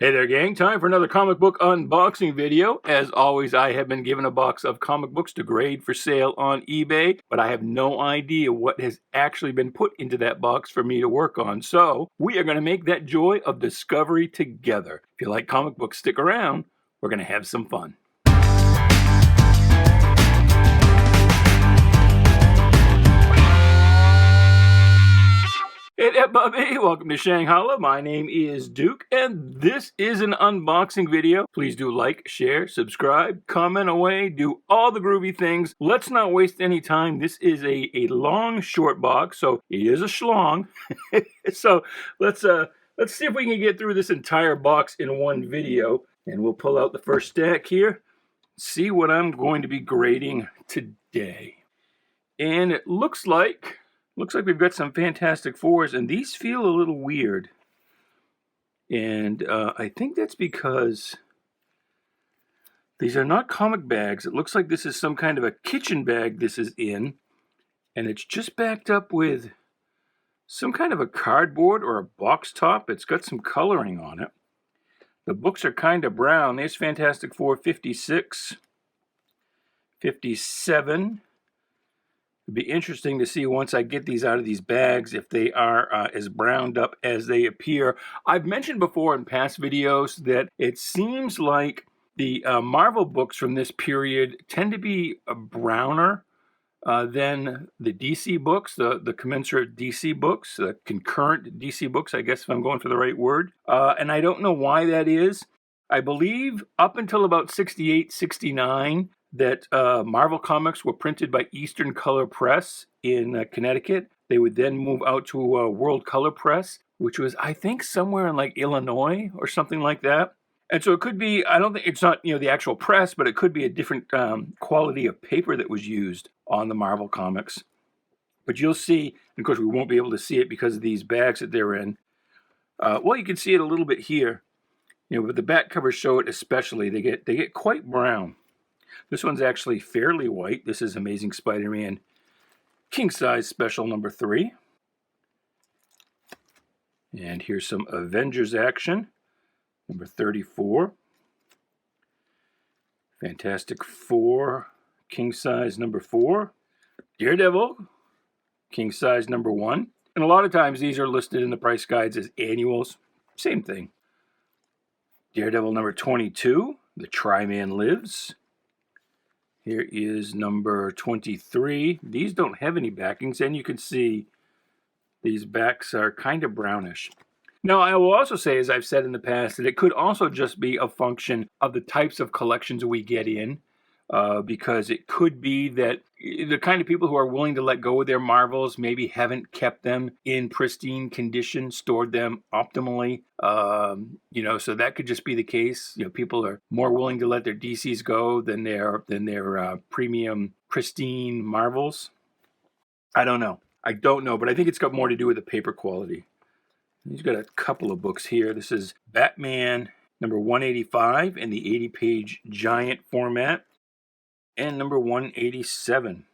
Hey there, gang. Time for another comic book unboxing video. As always, I have been given a box of comic books to grade for sale on eBay, but I have no idea what has actually been put into that box for me to work on. So we are going to make that joy of discovery together. If you like comic books, stick around. We're going to have some fun. Hey there, bevy. Welcome to Shanghalla. My name is Duke, and this is an unboxing video. Please do like, share, subscribe, comment away, do all the groovy things. Let's not waste any time. This is a long, short box, so it is a schlong. So let's see if we can get through this entire box in one video, and we'll pull out the first stack here, see what I'm going to be grading today. And it looks like we've got some Fantastic Fours, and these feel a little weird. And I think that's because these are not comic bags. It looks like this is some kind of a kitchen bag this is in, and it's just backed up with some kind of a cardboard or a box top. It's got some coloring on it. The books are kind of brown. There's Fantastic Four 56, 57. It'd be interesting to see once I get these out of these bags if they are as browned up as they appear. I've mentioned before in past videos that it seems like the Marvel books from this period tend to be browner than the DC books, the commensurate DC books, the concurrent DC books, I guess if I'm going for the right word. And I don't know why that is. I believe up until about 68, 69, that Marvel comics were printed by Eastern Color Press in Connecticut. They would then move out to World Color Press, which was, I think, somewhere in like Illinois or something like that. And so it could be, I don't think it's not, the actual press, but it could be a different quality of paper that was used on the Marvel comics. But you'll see, and of course we won't be able to see it because of these bags that they're in. Well, you can see it a little bit here. But the back covers show it especially. They get quite brown. This one's actually fairly white. This is Amazing Spider-Man King Size Special number 3. And here's some Avengers action, number 34. Fantastic Four King Size number 4. Daredevil King Size number 1. And a lot of times these are listed in the price guides as annuals. Same thing. Daredevil number 22, The Tri-Man Lives. Here is number 23. These don't have any backings, and you can see these backs are kind of brownish. Now, I will also say, as I've said in the past, that it could also just be a function of the types of collections we get in, because it could be that the kind of people who are willing to let go of their Marvels maybe haven't kept them in pristine condition, stored them optimally. So that could just be the case. People are more willing to let their DCs go than their premium pristine Marvels. I don't know, but I think it's got more to do with the paper quality. He's got a couple of books here. This is Batman number 185 in the 80-page giant format, and number 187.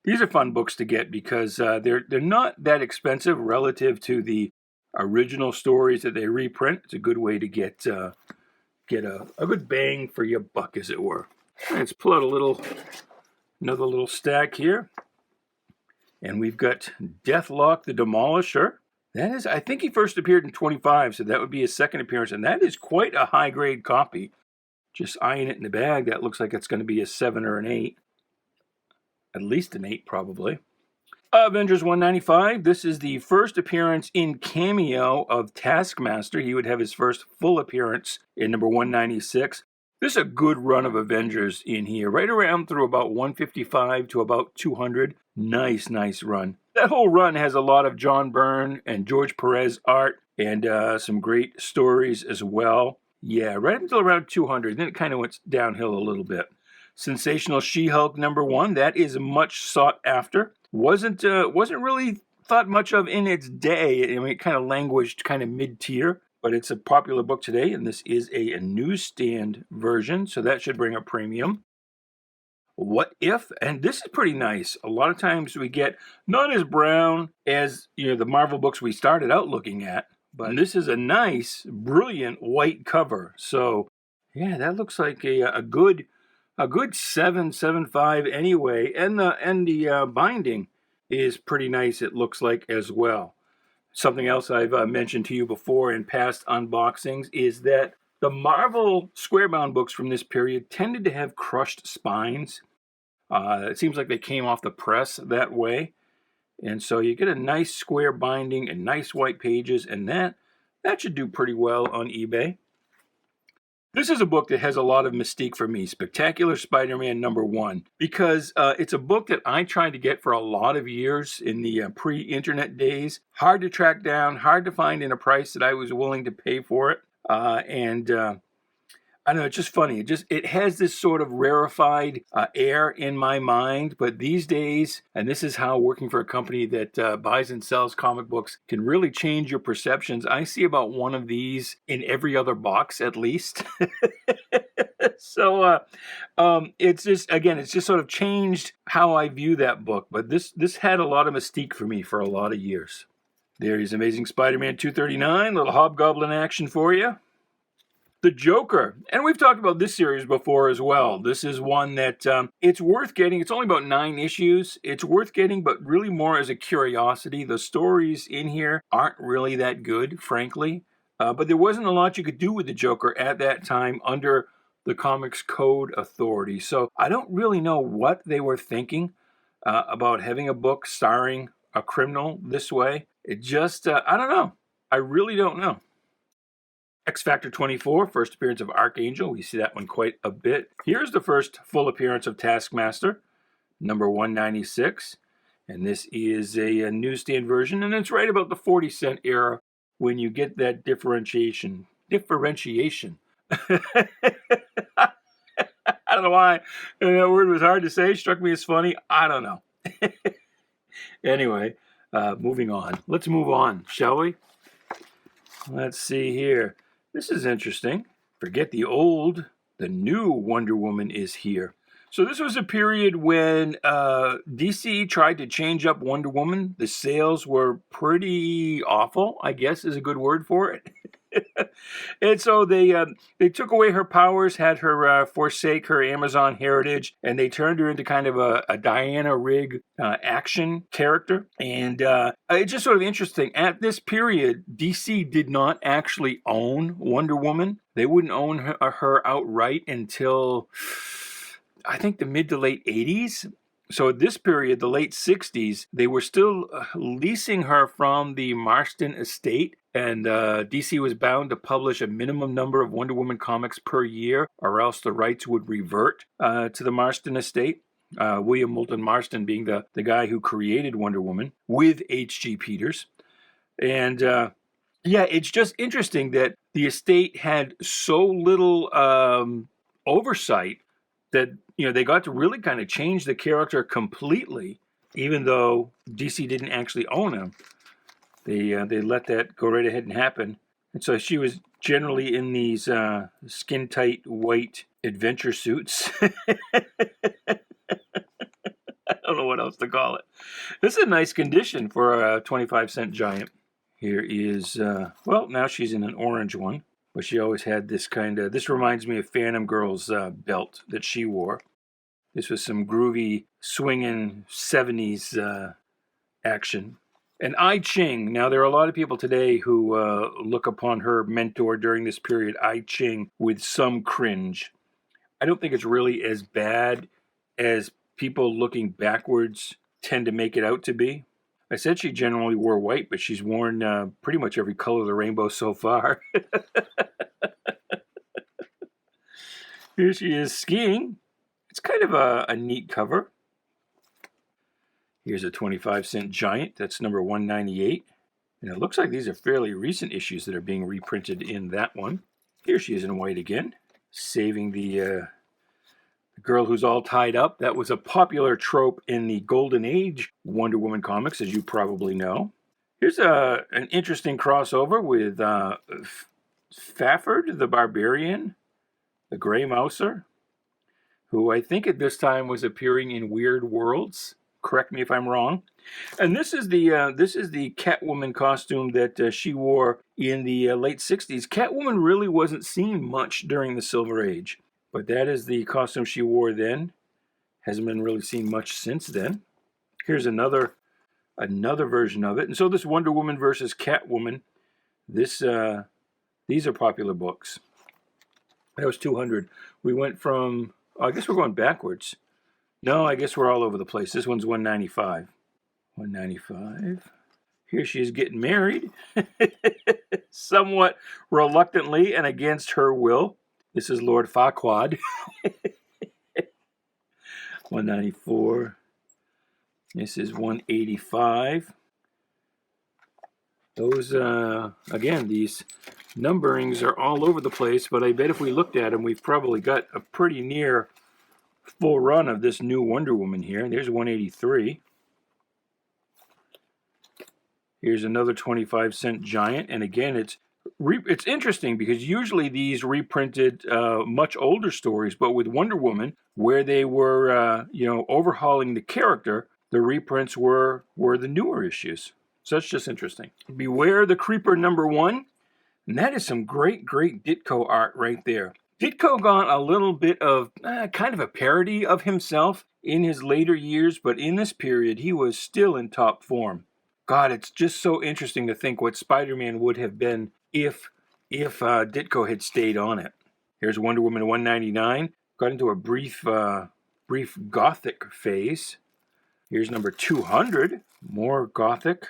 These are fun books to get because they're not that expensive relative to the original stories that they reprint. It's a good way to get a good bang for your buck, as it were. Let's pull out another little stack here, and we've got Deathlock the Demolisher. That is, I think he first appeared in 25, so that would be his second appearance, and that is quite a high-grade copy. Just eyeing it in the bag, that looks like it's going to be a 7 or an 8. At least an 8, probably. Avengers 195. This is the first appearance in cameo of Taskmaster. He would have his first full appearance in number 196. This is a good run of Avengers in here, right around through about 155 to about 200. Nice run. That whole run has a lot of John Byrne and George Perez art, and some great stories as well. Yeah, right until around 200. Then it kind of went downhill a little bit. Sensational She-Hulk number 1. That is much sought after. Wasn't really thought much of in its day. I mean, it kind of languished kind of mid-tier. But it's a popular book today, and this is a newsstand version, so that should bring a premium. What If? And this is pretty nice. A lot of times we get not as brown as the Marvel books we started out looking at, But this is a nice, brilliant white cover. So, yeah, that looks like a good 7.75 anyway. And the binding is pretty nice, it looks like, as well. Something else I've mentioned to you before in past unboxings is that the Marvel square-bound books from this period tended to have crushed spines. It seems like they came off the press that way. And so you get a nice square binding and nice white pages, and that should do pretty well on eBay. This is a book that has a lot of mystique for me, Spectacular Spider-Man #1, because it's a book that I tried to get for a lot of years in the pre-internet days. Hard to track down, hard to find in a price that I was willing to pay for it. I don't know, it's just funny. It has this sort of rarefied air in my mind, but these days, and this is how working for a company that buys and sells comic books can really change your perceptions. I see about one of these in every other box, at least. So it's just sort of changed how I view that book. But this had a lot of mystique for me for a lot of years. There is Amazing Spider-Man 239, little hobgoblin action for you. The Joker, and we've talked about this series before as well. This is one that it's worth getting. It's only about 9 issues. It's worth getting, but really more as a curiosity. The stories in here aren't really that good, frankly. But there wasn't a lot you could do with the Joker at that time under the Comics Code Authority. So I don't really know what they were thinking about having a book starring a criminal this way. It just, I don't know. I really don't know. X-Factor 24, first appearance of Archangel. We see that one quite a bit. Here's the first full appearance of Taskmaster, #196. And this is a newsstand version, and it's right about the 40-cent era when you get that differentiation. I don't know why that word was hard to say. Struck me as funny. I don't know. Anyway, moving on. Let's move on, shall we? Let's see here. This is interesting. Forget the old, the new Wonder Woman is here. So this was a period when DC tried to change up Wonder Woman. The sales were pretty awful, I guess is a good word for it. And so they took away her powers, had her forsake her Amazon heritage, and they turned her into kind of a Diana Rigg action character. And it's just sort of interesting. At this period, DC did not actually own Wonder Woman. They wouldn't own her outright until, I think, the mid to late 80s. So at this period, the late 60s, they were still leasing her from the Marston estate. And DC was bound to publish a minimum number of Wonder Woman comics per year, or else the rights would revert to the Marston estate. William Moulton Marston being the guy who created Wonder Woman with H.G. Peters. And yeah, it's just interesting that the estate had so little oversight that, you know, they got to really kind of change the character completely, even though DC didn't actually own him. They let that go right ahead and happen. And so she was generally in these skin-tight white adventure suits. I don't know what else to call it. This is a nice condition for a 25-cent giant. Here is, well, now she's in an orange one. But she always had this kind of, this reminds me of Phantom Girl's belt that she wore. This was some groovy, swinging 70s action. And I Ching, now there are a lot of people today who look upon her mentor during this period, I Ching, with some cringe. I don't think it's really as bad as people looking backwards tend to make it out to be. I said she generally wore white, but she's worn pretty much every color of the rainbow so far. Here she is skiing. It's kind of a neat cover. Here's a 25-cent giant. That's #198. And it looks like these are fairly recent issues that are being reprinted in that one. Here she is in white again, saving the girl who's all tied up. That was a popular trope in the Golden Age Wonder Woman comics, as you probably know. Here's an interesting crossover with Fafford the Barbarian, the Grey Mouser, who I think at this time was appearing in Weird Worlds. Correct me if I'm wrong. And this is the Catwoman costume that she wore in the late 60s. Catwoman really wasn't seen much during the Silver Age, but that is the costume she wore then. Hasn't been really seen much since then. Here's another version of it. And so this Wonder Woman versus Catwoman, these are popular books. That was 200. We went from, I guess we're going backwards. No, I guess we're all over the place. This one's 195. 195. Here she is getting married, somewhat reluctantly and against her will. This is Lord Farquaad. 194. This is 185. Those, again, these numberings are all over the place, but I bet if we looked at them, we've probably got a pretty near full run of this new Wonder Woman here. There's 183. Here's another 25-cent giant, and again, it's interesting because usually these reprinted much older stories, but with Wonder Woman, where they were, overhauling the character, the reprints were the newer issues. So that's just interesting. Beware the Creeper #1, and that is some great Ditko art right there. Ditko got a little bit of kind of a parody of himself in his later years, but in this period, he was still in top form. God, it's just so interesting to think what Spider-Man would have been if Ditko had stayed on it. Here's Wonder Woman 199. Got into a brief gothic phase. Here's number 200. More gothic.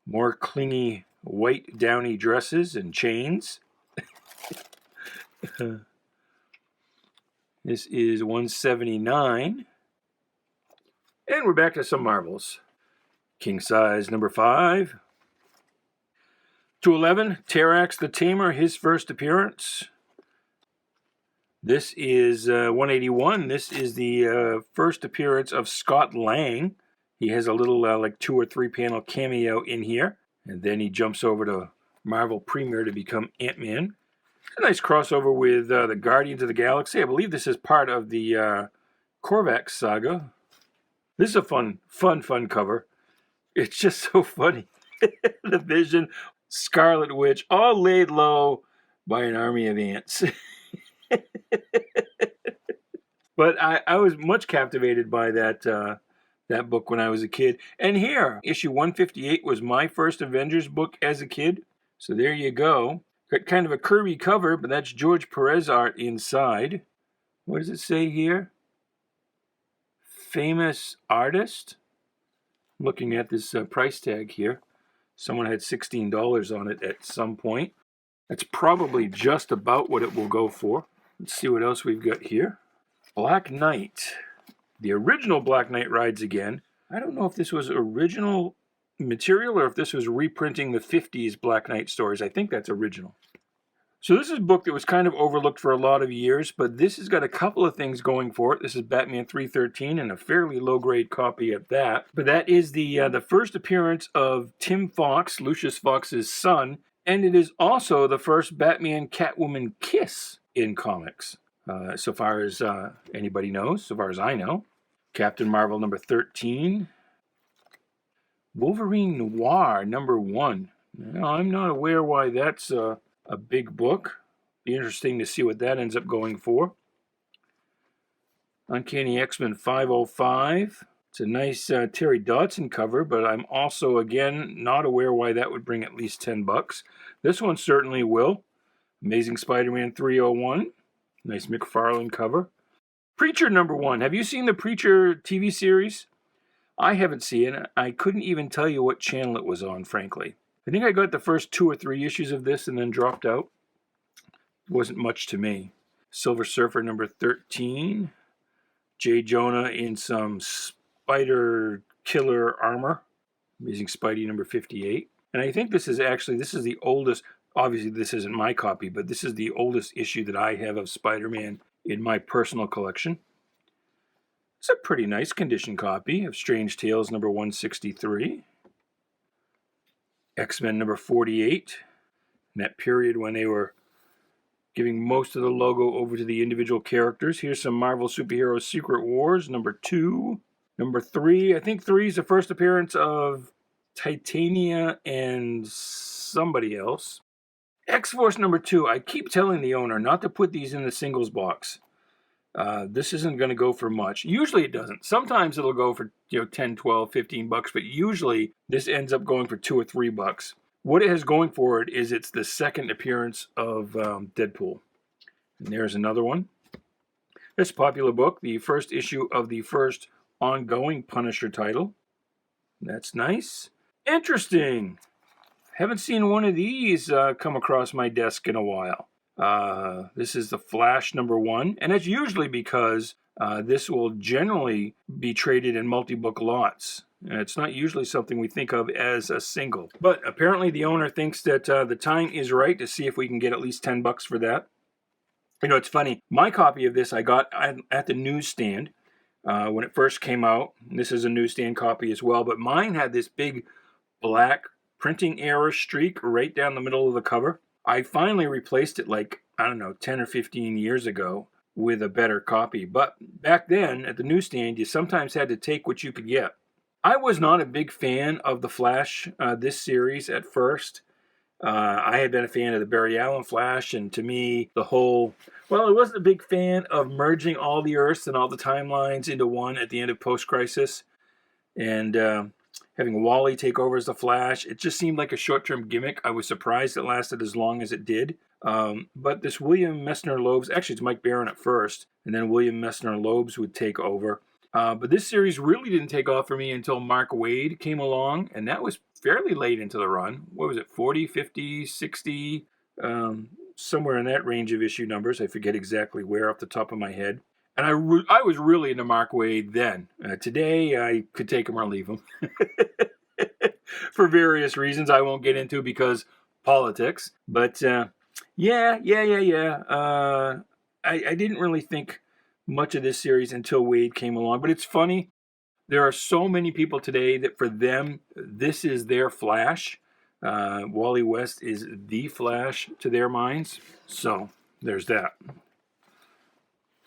More clingy white downy dresses and chains. This is 179. And we're back to some Marvels. King size number 5. 211, Terrax the Tamer, his first appearance. This is 181. This is the first appearance of Scott Lang. He has a little like 2 or 3 panel cameo in here. And then he jumps over to Marvel Premiere to become Ant-Man. A nice crossover with the Guardians of the Galaxy. I believe this is part of the Korvac saga. This is a fun cover. It's just so funny. The Vision, Scarlet Witch, all laid low by an army of ants. But I was much captivated by that book when I was a kid. And here, issue 158 was my first Avengers book as a kid. So there you go. Got kind of a curvy cover, but that's George Perez art inside. What does it say here? Famous artist? Looking at this price tag here. Someone had $16 on it at some point. That's probably just about what it will go for. Let's see what else we've got here. Black Knight. The original Black Knight rides again. I don't know if this was original material or if this was reprinting the 50s Black Knight stories. I think that's original. So this is a book that was kind of overlooked for a lot of years, but this has got a couple of things going for it. This is Batman 313 and a fairly low-grade copy at that. But that is the first appearance of Tim Fox, Lucius Fox's son, and it is also the first Batman-Catwoman kiss in comics. So far as anybody knows, so far as I know. Captain Marvel number 13. Wolverine Noir number 1. Now, I'm not aware why that's a big book. Be interesting to see what that ends up going for. Uncanny X-Men 505. It's a nice Terry Dodson cover, but I'm also, again, not aware why that would bring at least $10. This one certainly will. Amazing Spider-Man 301. Nice McFarlane cover. Preacher number 1. Have you seen the Preacher TV series? I haven't seen it. I couldn't even tell you what channel it was on, frankly. I think I got the first 2 or 3 issues of this and then dropped out. It wasn't much to me. Silver Surfer number 13. J. Jonah in some spider killer armor. Amazing Spidey number 58. And I think this is the oldest. Obviously, this isn't my copy, but this is the oldest issue that I have of Spider-Man in my personal collection. It's a pretty nice condition copy of Strange Tales number 163. X-Men number 48. In that period when they were giving most of the logo over to the individual characters. Here's some Marvel Superhero Secret Wars number 2. Number 3, I think 3 is the first appearance of Titania and somebody else. X-Force number 2, I keep telling the owner not to put these in the singles box. This isn't going to go for much. Usually it doesn't. Sometimes it'll go for 10, 12, 15 bucks, but usually this ends up going for $2 or $3. What it has going for it is it's the second appearance of Deadpool. And there's another one. This popular book, the first issue of the first ongoing Punisher title. That's nice. Interesting. Haven't seen one of these come across my desk in a while. This is the Flash number 1, and it's usually because this will generally be traded in multi-book lots. It's not usually something we think of as a single. But apparently the owner thinks that the time is right to see if we can get at least $10 for that. It's funny. My copy of this I got at the newsstand when it first came out. This is a newsstand copy as well, but mine had this big black printing error streak right down the middle of the cover. I finally replaced it 10 or 15 years ago with a better copy. But back then at the newsstand, you sometimes had to take what you could get. I was not a big fan of the Flash, this series at first. I had been a fan of the Barry Allen Flash, and to me, I wasn't a big fan of merging all the Earths and all the timelines into one at the end of Post-Crisis, and having Wally take over as the Flash. It just seemed like a short-term gimmick. I was surprised it lasted as long as it did. But this William Messner-Loebs, actually it's Mike Baron at first, and then William Messner-Loebs would take over. But this series really didn't take off for me until Mark Waid came along, and that was fairly late into the run. What was it, 40, 50, 60? Somewhere in that range of issue numbers. I forget exactly where off the top of my head. And I was really into Mark Waid then. Today, I could take him or leave him. For various reasons I won't get into because politics. But I didn't really think much of this series until Waid came along. But it's funny. There are so many people today that for them, this is their Flash. Wally West is the Flash to their minds. So, there's that.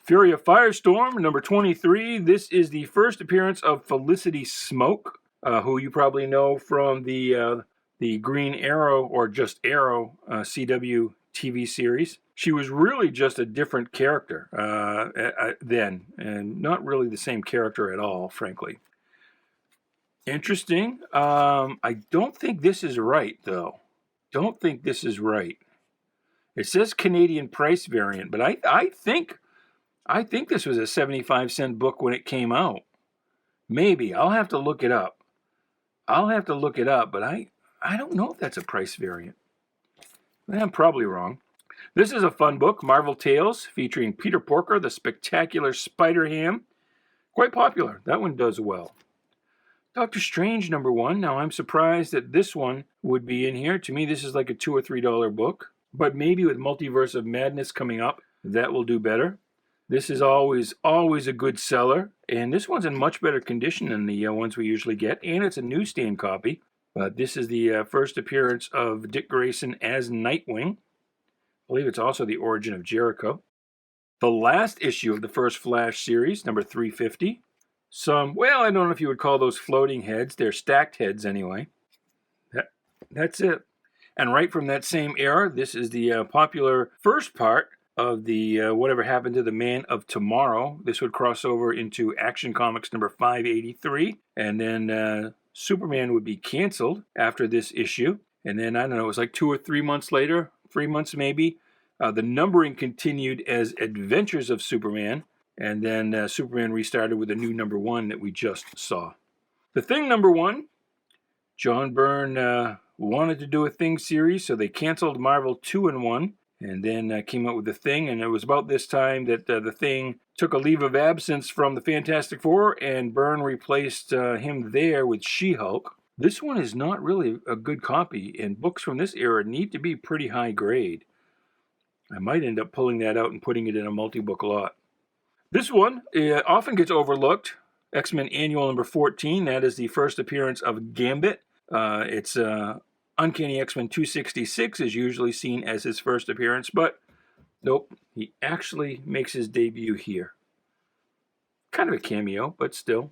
Fury of Firestorm, number 23. This is the first appearance of Felicity Smoke, who you probably know from the Green Arrow, or just Arrow, CW TV series. She was really just a different character then, and not really the same character at all, frankly. Interesting. I don't think this is right, though. Don't think this is right. It says Canadian price variant, but I think this was a 75-cent book when it came out. Maybe. I'll have to look it up. But I don't know if that's a price variant. I'm probably wrong. This is a fun book, Marvel Tales, featuring Peter Porker, the spectacular Spider-Ham. Quite popular. That one does well. Doctor Strange, number 1. Now, I'm surprised that this one would be in here. To me, this is like a $2 or $3 book. But maybe with Multiverse of Madness coming up, that will do better. This is always a good seller. And this one's in much better condition than the ones we usually get. And it's a newsstand copy. This is the first appearance of Dick Grayson as Nightwing. I believe it's also the origin of Jericho. The last issue of the first Flash series, number 350. I don't know if you would call those floating heads. They're stacked heads anyway. That's it. And right from that same era, this is the popular first part of the Whatever Happened to the Man of Tomorrow. This would cross over into Action Comics number 583. And then Superman would be canceled after this issue. And then, I don't know, it was like 2 or 3 months later, 3 months maybe. The numbering continued as Adventures of Superman. And then Superman restarted with a new number 1 that we just saw. The Thing number 1. John Byrne wanted to do a Thing series, so they canceled Marvel 2-in-1. And then came out with The Thing. And it was about this time that The Thing took a leave of absence from the Fantastic Four. And Byrne replaced him there with She-Hulk. This one is not really a good copy. And books from this era need to be pretty high grade. I might end up pulling that out and putting it in a multi-book lot. This one often gets overlooked. X-Men Annual number 14. That is the first appearance of Gambit. It's Uncanny X-Men 266 is usually seen as his first appearance, but nope, he actually makes his debut here. Kind of a cameo, but still.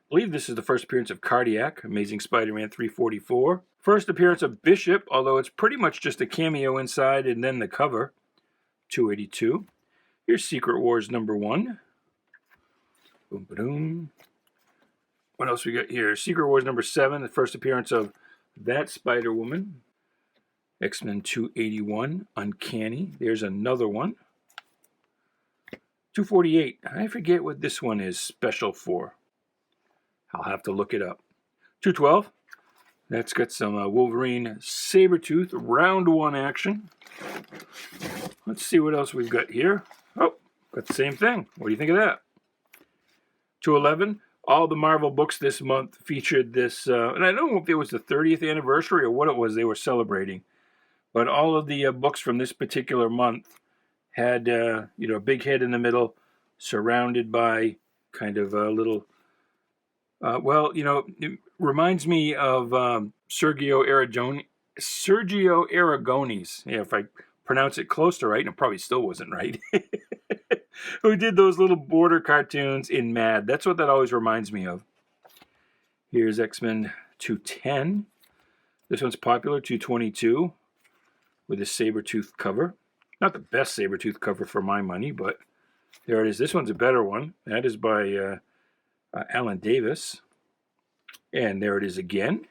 believe this is the first appearance of Cardiac, Amazing Spider-Man 344. First appearance of Bishop, although it's pretty much just a cameo inside and then the cover, 282. Here's Secret Wars number 1. Boom, ba-doom. What else we got here? Secret Wars number 7, the first appearance of that Spider-Woman. X-Men 281, Uncanny. There's another one. 248. I forget what this one is special for. I'll have to look it up. 212. That's got some Wolverine Sabretooth round 1 action. Let's see what else we've got here. Oh, got the same thing. What do you think of that? 211. All the Marvel books this month featured this, and I don't know if it was the 30th anniversary or what it was they were celebrating, but all of the books from this particular month had, a big head in the middle, surrounded by kind of a little, it reminds me of Sergio Aragonés. Yeah, if I pronounce it close to right, and it probably still wasn't right. Who did those little border cartoons in Mad. That's what that always reminds me of. Here's X-Men 210. This one's popular, 222, with a Sabretooth cover. Not the best Sabretooth cover for my money, but there it is. This one's a better one. That is by Alan Davis. And there it is again.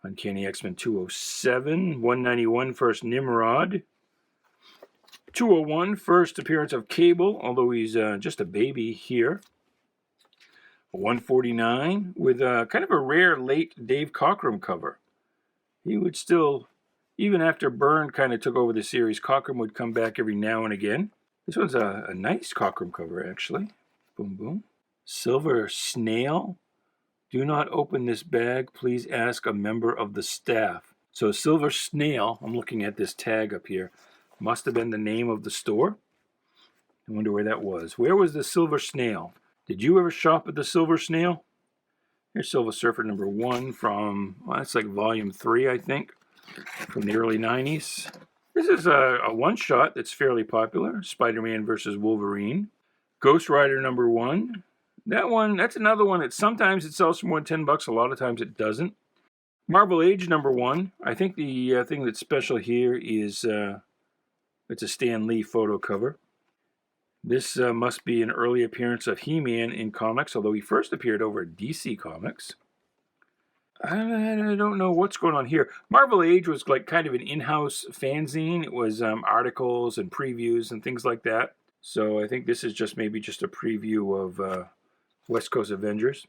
Uncanny X-Men 207, 191, first Nimrod. 201, first appearance of Cable, although he's just a baby here. 149, with kind of a rare late Dave Cockrum cover. He would still, even after Byrne kind of took over the series, Cockrum would come back every now and again. This one's a nice Cockrum cover, actually. Boom, boom. Silver Snail. Do not open this bag. Please ask a member of the staff. So Silver Snail, I'm looking at this tag up here, must have been the name of the store. I wonder where that was. Where was the Silver Snail? Did you ever shop at the Silver Snail? Here's Silver Surfer number 1 from, that's like volume 3, I think, from the early 90s. This is a one-shot that's fairly popular, Spider-Man versus Wolverine. Ghost Rider number 1. That one, that's another one that sometimes it sells for more than $10, a lot of times it doesn't. Marvel Age number 1. I think the thing that's special here is it's a Stan Lee photo cover. This must be an early appearance of He-Man in comics, although he first appeared over at DC Comics. I don't know what's going on here. Marvel Age was like kind of an in-house fanzine. It was articles and previews and things like that. So I think this is maybe just a preview of West Coast Avengers.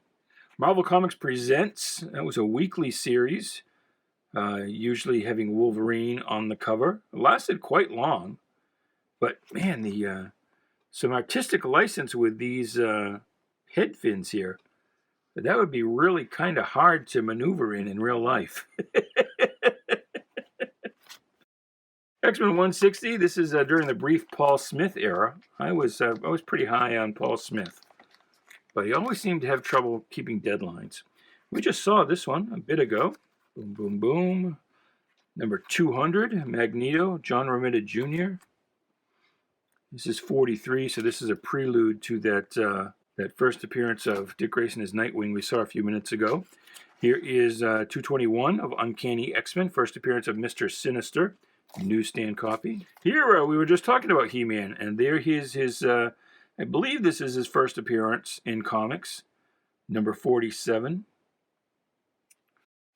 Marvel Comics Presents. That was a weekly series, usually having Wolverine on the cover. It lasted quite long, but man, some artistic license with these head fins here. That would be really kind of hard to maneuver in real life. X-Men 160. This is during the brief Paul Smith era. I was pretty high on Paul Smith, but he always seemed to have trouble keeping deadlines. We just saw this one a bit ago. Boom, boom, boom. Number 200, Magneto, John Romita Jr. This is 43, so this is a prelude to that first appearance of Dick Grayson as Nightwing we saw a few minutes ago. Here is 221 of Uncanny X-Men, first appearance of Mr. Sinister, newsstand copy. Here we were just talking about He-Man, and there his I believe this is his first appearance in comics, number 47.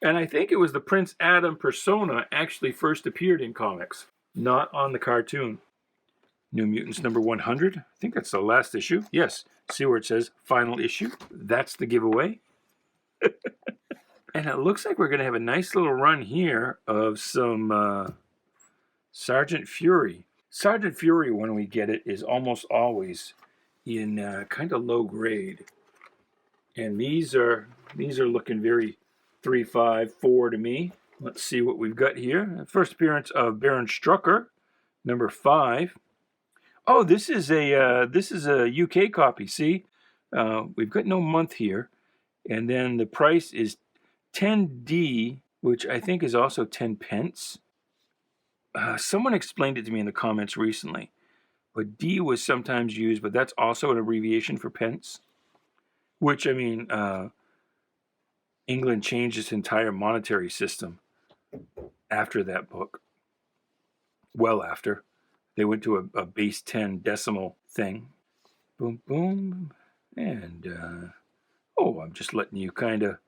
And I think it was the Prince Adam persona actually first appeared in comics, not on the cartoon. New Mutants number 100. I think that's the last issue. Yes. See where it says final issue? That's the giveaway. And it looks like we're going to have a nice little run here of some Sergeant Fury. Sergeant Fury, when we get it, is almost always in kind of low grade. And these are looking very 3, 5, 4 to me. Let's see what we've got here. First appearance of Baron Strucker, number 5. Oh, this is a UK copy. See, we've got no month here, and then the price is 10D, which I think is also 10 pence. Someone explained it to me in the comments recently, but D was sometimes used, but that's also an abbreviation for pence. which, I mean, England changed its entire monetary system after that book. Well after. They went to a base 10 decimal thing. Boom, boom. And, I'm just letting you kind of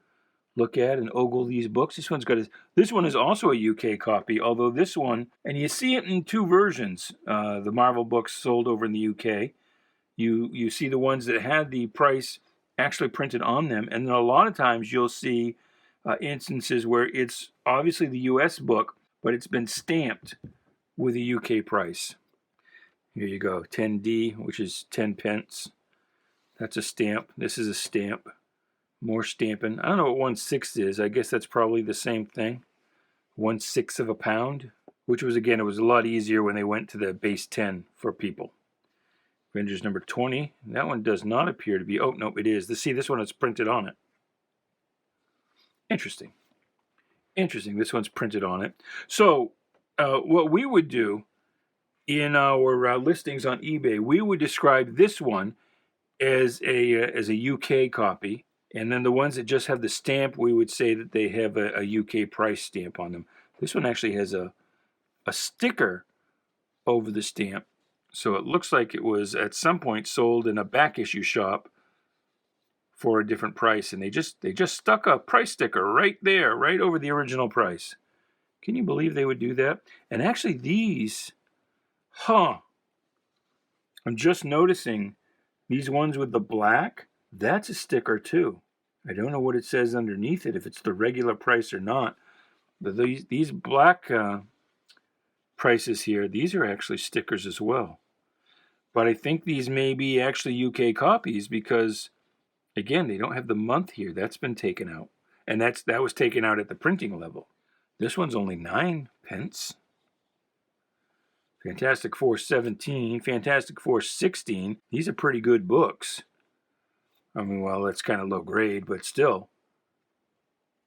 look at and ogle these books. This one is also a UK copy, although this one, and you see it in two versions. The Marvel books sold over in the UK. You see the ones that had the price actually printed on them, and then a lot of times you'll see instances where it's obviously the US book, but it's been stamped with a UK price. Here you go, 10D, which is 10 pence. That's a stamp. This is a stamp. More stamping. I don't know what 1/6 is. I guess that's probably the same thing. 1/6 of a pound, which was, again, it was a lot easier when they went to the base 10 for people. Avengers number 20. That one does not appear to be. Oh, no, it is. See, this one is printed on it. Interesting. Interesting. This one's printed on it. So, what we would do in our listings on eBay, we would describe this one as a UK copy, and then the ones that just have the stamp, we would say that they have a UK price stamp on them. This one actually has a sticker over the stamp, so it looks like it was at some point sold in a back issue shop for a different price, and they just stuck a price sticker right there, right over the original price. Can you believe they would do that? And actually these, I'm just noticing these ones with the black, that's a sticker too. I don't know what it says underneath it, if it's the regular price or not. But these black prices here, these are actually stickers as well. But I think these may be actually UK copies because, again, they don't have the month here. That's been taken out. And that was taken out at the printing level. This one's only 9 pence. Fantastic Four 17, Fantastic Four 16. These are pretty good books. I mean, well, that's kind of low grade, but still.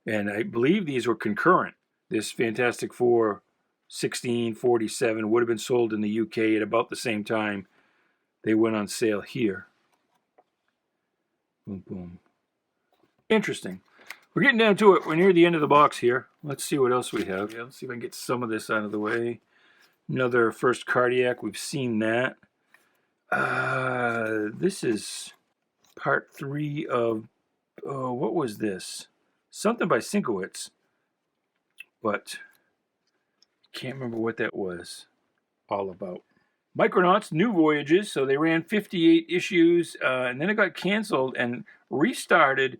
And I believe these were concurrent. This Fantastic Four 1647 would have been sold in the UK at about the same time they went on sale here. Boom, boom. Interesting. We're getting down to it. We're near the end of the box here. Let's see what else we have. Yeah, let's see if I can get some of this out of the way. Another First Cardiac. We've seen that. This is part 3 of, what was this? Something by Sienkiewicz. But can't remember what that was all about. Micronauts, New Voyages. So they ran 58 issues, and then it got canceled and restarted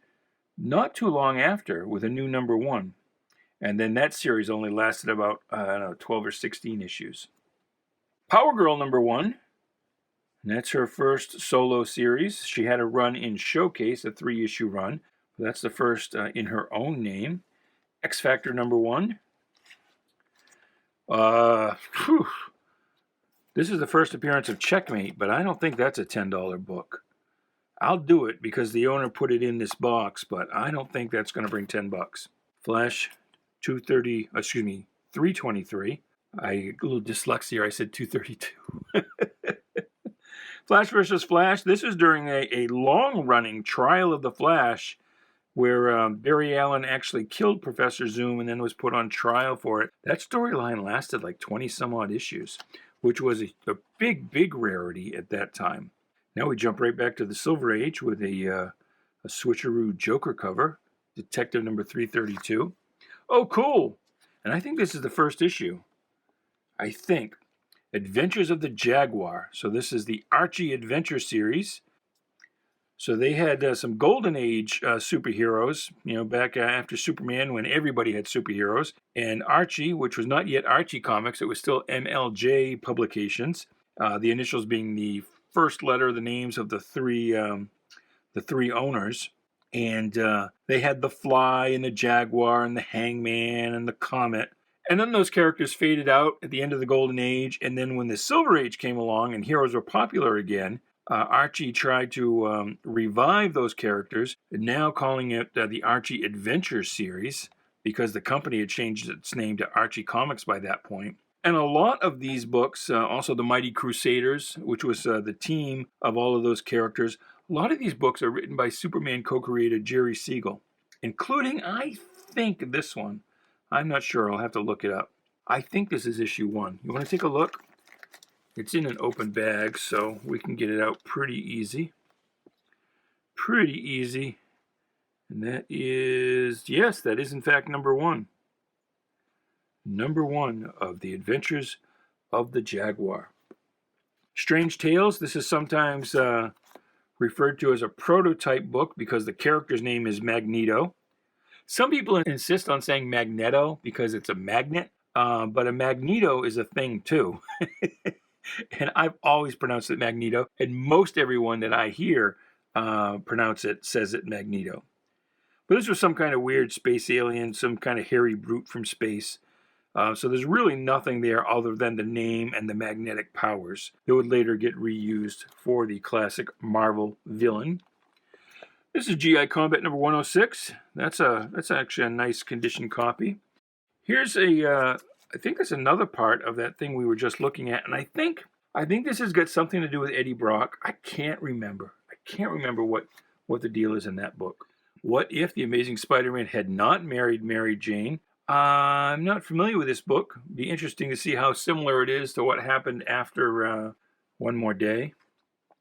not too long after with a new number 1. And then that series only lasted about, 12 or 16 issues. Power Girl number 1. And that's her first solo series. She had a run in Showcase, a 3-issue run. That's the first in her own name. X Factor number 1. This is the first appearance of Checkmate, but I don't think that's a $10 book. I'll do it because the owner put it in this box, but I don't think that's going to bring $10. Flash 323. A little dyslexia, I said 232. Flash versus Flash. This is during a long-running trial of the Flash where Barry Allen actually killed Professor Zoom and then was put on trial for it. That storyline lasted like 20-some-odd issues, which was a big, big rarity at that time. Now we jump right back to the Silver Age with a switcheroo Joker cover, Detective number 332. Oh, cool! And I think this is the first issue. I think. Adventures of the Jaguar. So this is the Archie Adventure series. So they had some Golden Age superheroes, back after Superman when everybody had superheroes. And Archie, which was not yet Archie Comics, it was still MLJ Publications. The initials being the first letter, the names of the three owners. And they had the Fly and the Jaguar and the Hangman and the Comet. And then those characters faded out at the end of the Golden Age. And then when the Silver Age came along and heroes were popular again, Archie tried to revive those characters, now calling it the Archie Adventure series because the company had changed its name to Archie Comics by that point. And a lot of these books, also the Mighty Crusaders, which was the team of all of those characters, A lot of these books are written by Superman co-creator Jerry Siegel, including, I think, this one. I'm not sure. I'll have to look it up. I think this is issue 1. You want to take a look? It's in an open bag, so we can get it out pretty easy. Pretty easy. And that is, yes, that is in fact number 1. Number 1 of the Adventures of the Jaguar. Strange Tales. This is sometimes referred to as a prototype book because the character's name is Magneto. Some people insist on saying Magneto because it's a magnet, but a Magneto is a thing too. And I've always pronounced it Magneto, and most everyone that I hear says it Magneto. But this was some kind of weird space alien, some kind of hairy brute from space. So there's really nothing there other than the name and the magnetic powers that would later get reused for the classic Marvel villain. This is GI Combat number 106. That's actually a nice condition copy. Here's I think that's another part of that thing we were just looking at, and I think this has got something to do with Eddie Brock. I can't remember what the deal is in that book. What if the Amazing Spider-Man had not married Mary Jane? I'm not familiar with this book. Be interesting to see how similar it is to what happened after One More Day.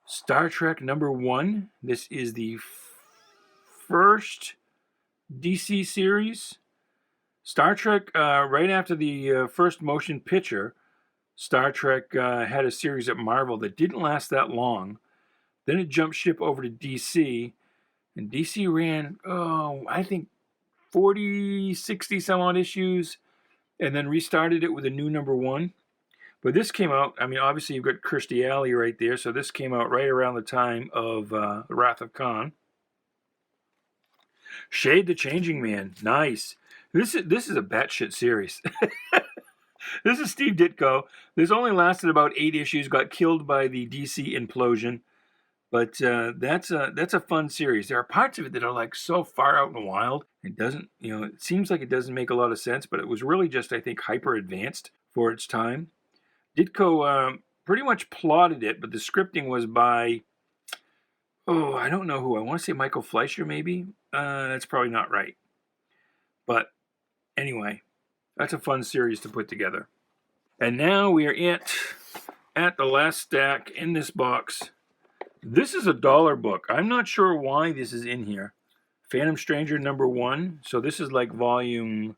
Star Trek number 1. This is the first DC series. Star Trek, right after the first motion picture, Star Trek had a series at Marvel that didn't last that long. Then it jumped ship over to DC, and DC ran, I think 40, 60 some odd issues, and then restarted it with a new number 1. But this came out, I mean, obviously you've got Kirstie Alley right there, so this came out right around the time of The Wrath of Khan. Shade the Changing Man, nice. This is a batshit series. This is Steve Ditko. This only lasted about 8 issues, got killed by the DC implosion. But that's a fun series. There are parts of it that are like so far out in the wild. It doesn't, it seems like it doesn't make a lot of sense, but it was really just, I think, hyper advanced for its time. Ditko pretty much plotted it, but the scripting was by, I don't know who. I want to say Michael Fleischer, maybe. That's probably not right. But anyway, that's a fun series to put together. And now we are at the last stack in this box. This is a $1 book. I'm not sure why this is in here. Phantom Stranger number 1. So this is like volume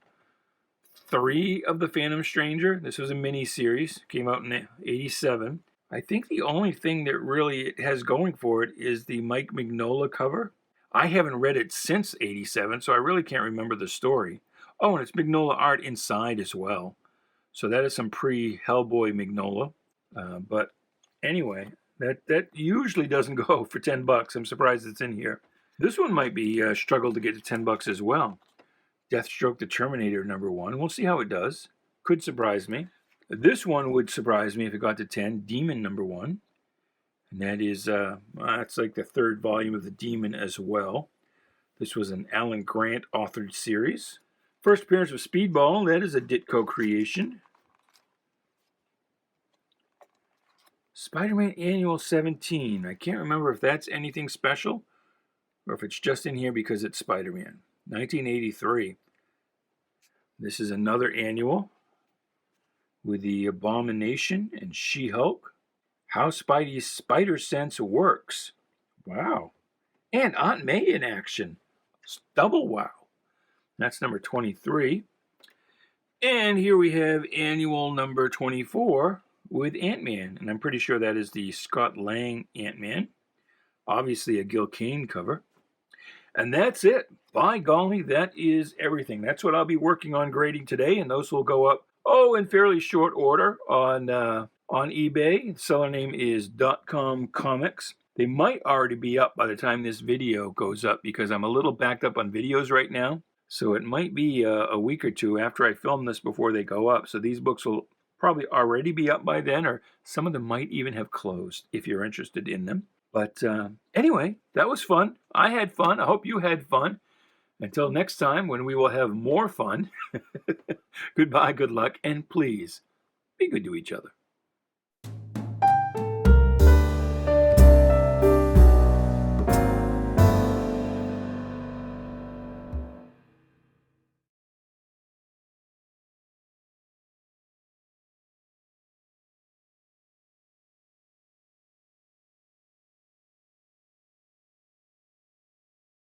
3 of the Phantom Stranger. This was a mini series. Came out in '87. I think the only thing that really it has going for it is the Mike Mignola cover. I haven't read it since '87, so I really can't remember the story. Oh, and it's Mignola art inside as well. So that is some pre-Hellboy Mignola. But anyway, that usually doesn't go for $10. I'm surprised it's in here. This one might be struggle to get to $10 as well. Deathstroke the Terminator number 1. We'll see how it does. Could surprise me. This one would surprise me if it got to 10. Demon number 1. And that is, it's like the 3rd volume of the Demon as well. This was an Alan Grant authored series. First appearance of Speedball. That is a Ditko creation. Spider-Man Annual 17. I can't remember if that's anything special or if it's just in here because it's Spider-Man. 1983. This is another annual with the Abomination and She-Hulk. How Spidey's Spider Sense Works. Wow. And Aunt May in action. Double wow. That's number 23. And here we have annual number 24 with Ant-Man. And I'm pretty sure that is the Scott Lang Ant-Man. Obviously a Gil Kane cover. And that's it. By golly, that is everything. That's what I'll be working on grading today. And those will go up, in fairly short order on eBay. The seller name is .com Comics. They might already be up by the time this video goes up because I'm a little backed up on videos right now. So it might be a week or two after I film this before they go up. So these books will probably already be up by then, or some of them might even have closed if you're interested in them. But anyway, that was fun. I had fun. I hope you had fun. Until next time when we will have more fun. Goodbye, good luck, and please be good to each other.